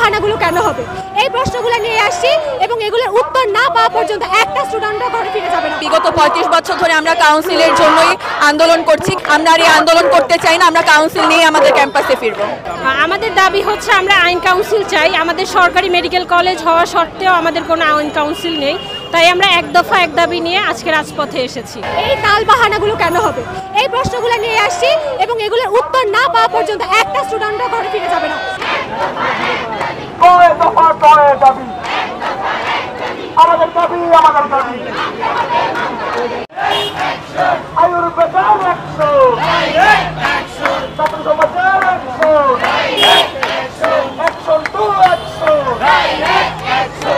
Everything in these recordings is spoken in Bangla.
বাহানাগুলো কেন হবে? এই প্রশ্নগুলো নিয়ে আসছি এবং এগুলোর উত্তর না পাওয়া পর্যন্ত একটা স্টুডেন্টও ঘরে ফিরে যাবে না। বিগত 35 বছর ধরে আমরা কাউন্সিলের জন্যই আন্দোলন করছি। আমরা আর এই আন্দোলন করতে চাই না, আমরা কাউন্সিল নিয়ে আমাদের ক্যাম্পাসে ফিরবো। আমাদের দাবি হচ্ছে আমরা আইন কাউন্সিল চাই। আমাদের সরকারি মেডিকেল কলেজ হওয়া সত্ত্বেও আমাদের কোনো আইন কাউন্সিল নেই, তাই আমরা এক দফা এক দাবি নিয়ে আজকে রাজপথে এসেছি। এই তাল বাহানাগুলো কেন হবে? এই প্রশ্নগুলো নিয়ে আসছি এবং এগুলোর উত্তর না পাওয়া পর্যন্ত একটা স্টুডেন্টও ঘরে ফিরে যাবে না। আমাদের দাবি আমাদের দাবি আয়ুর্বেদার অ্যাকশন ছাত্র সমাজের অ্যাকশন টু অ্যাকশন।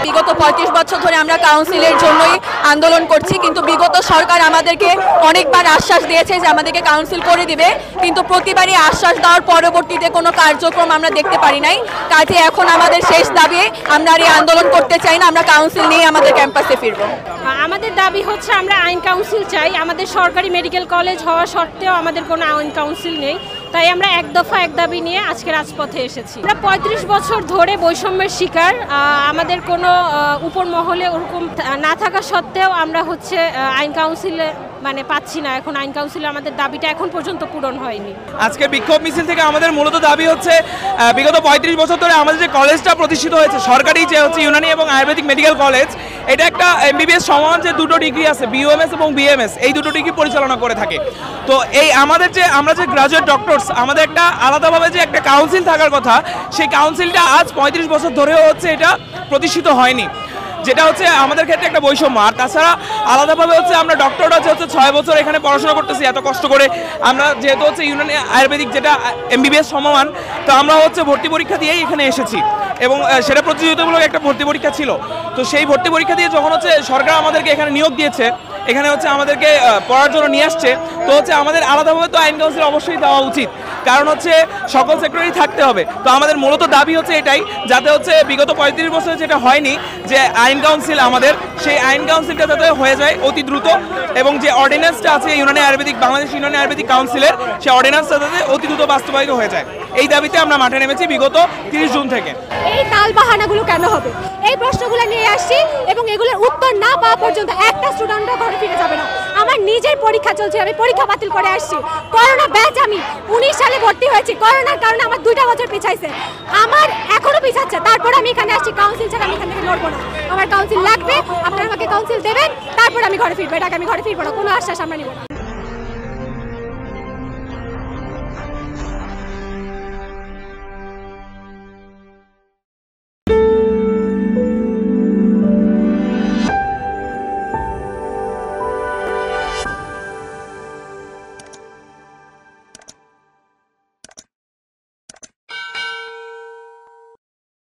বিগত 35 বছর ধরে আমরা কাউন্সিলের জন্যই আন্দোলন করছি, কিন্তু বিগত সরকার আমাদেরকে অনেকবার আশ্বাস দিয়েছে যে আমাদেরকে কাউন্সিল করে দিবে, কিন্তু প্রতিবারই আশ্বাস দেওয়ার পরবর্তীতে কোনো কার্যক্রম আমরা দেখতে পারি নাই। কাজে এখন আমাদের শেষ দাবি, আমরা আর এই আন্দোলন করতে চাই না, আমরা কাউন্সিল নিয়ে আমাদের ক্যাম্পাসে ফিরবো। আমাদের দাবি হচ্ছে আমরা আইন কাউন্সিল চাই। আমাদের সরকারি মেডিকেল কলেজ হওয়া সত্ত্বেও আমাদের কোনো আইন কাউন্সিল নেই, তাই আমরা এক দফা এক দাবি নিয়ে আজকে রাজপথে এসেছি। আমরা 35 বছর ধরে বৈষম্যের শিকার। আমাদের কোনো উপর মহলে ওরকম না থাকা সত্ত্বেও আমরা হচ্ছে আইন কাউন্সিলে পাচ্ছি না। এখন আইন কাউন্সিলে আমাদের দাবিটা এখন পর্যন্ত পূরণ হয়নি। আজকে বিক্ষোভ মিছিল থেকে আমাদের মূলত দাবি হচ্ছে বিগত 35 বছর ধরে আমাদের যে কলেজটা প্রতিষ্ঠিত হয়েছে, সরকারি যে হচ্ছে ইউনানি এবং আয়ুর্বেদিক মেডিকেল কলেজ, এটা একটা MBBS সমান যে দুটো ডিগ্রি আছে, BOMS এবং BMS, এই দুটো ডিগ্রি পরিচালনা করে থাকে। তো এই আমরা যে গ্রাজুয়েট ডক্টরস, আমাদের একটা আলাদাভাবে যে একটা কাউন্সিল থাকার কথা, সেই কাউন্সিলটা আজ 35 বছর ধরেও হচ্ছে এটা প্রতিষ্ঠিত হয়নি, যেটা হচ্ছে আমাদের ক্ষেত্রে একটা বৈষম্য। আর তাছাড়া আলাদাভাবে হচ্ছে আমরা ডক্টররা হচ্ছে 6 বছর এখানে পড়াশোনা করতেছি এত কষ্ট করে। আমরা যেহেতু হচ্ছে ইউনানি আয়ুর্বেদিক যেটা MBBS সমমান, তো আমরা হচ্ছে ভর্তি পরীক্ষা দিয়েই এখানে এসেছি এবং সেটা প্রতিযোগিতামূলক একটা ভর্তি পরীক্ষা ছিল। তো সেই ভর্তি পরীক্ষা দিয়ে যখন হচ্ছে সরকার আমাদেরকে এখানে নিয়োগ দিয়েছে, এখানে হচ্ছে আমাদেরকে পড়ার জন্য নিয়ে আসছে, তো হচ্ছে আমাদের আলাদাভাবে তো আইন কাউন্সিল অবশ্যই দেওয়া উচিত, কারণ হচ্ছে সকল সেক্টরেই থাকতে হবে। তো আমাদের মূলত দাবি হচ্ছে এটাই, যাতে হচ্ছে বিগত 35 বছরে যেটা হয়নি যে আইন কাউন্সিল, আমাদের সেই আইন কাউন্সিলটা যাতে হয়ে যায় অতি দ্রুত, এবং যে অর্ডিন্যান্সটা আছে ইউনানি আয়ুর্বেদিক, বাংলাদেশ ইউনানি আয়ুর্বেদিক কাউন্সিলের, সেই অর্ডিন্যান্সটা যাতে অতি দ্রুত বাস্তবায়িত হয়ে যায়, এই দাবিতে আমরা মাঠে নেমেছি বিগত 30 জুন থেকে। এই তাল বাহানাগুলো কেন হবে? এই প্রশ্নগুলো নিয়ে আসছি এবং এগুলোর উত্তর না পাওয়া পর্যন্ত একটা স্টুডেন্টও ঘরে ফিরে যাবে না। আমার নিজের পরীক্ষা চলছে, আমি পরীক্ষা বাতিল করে আসছি। করোনা ব্যাচ, আমি 19 সালে ভর্তি হয়েছি, করোনার কারণে আমার 2টা বছর পিছাইছে, আমার এখনো পিছাচ্ছে। তারপর আমি এখানে আসছি, কাউন্সিল ছাড়া আমি এখান থেকে লড়বো না। আমার কাউন্সিল লাগবে, আপনারা আমাকে কাউন্সিল দেবেন, তারপর আমি ঘরে ফিরবো। এটাকে আমি ঘরে ফিরবো না, কোনো আশ্বাস আমরা নিব না।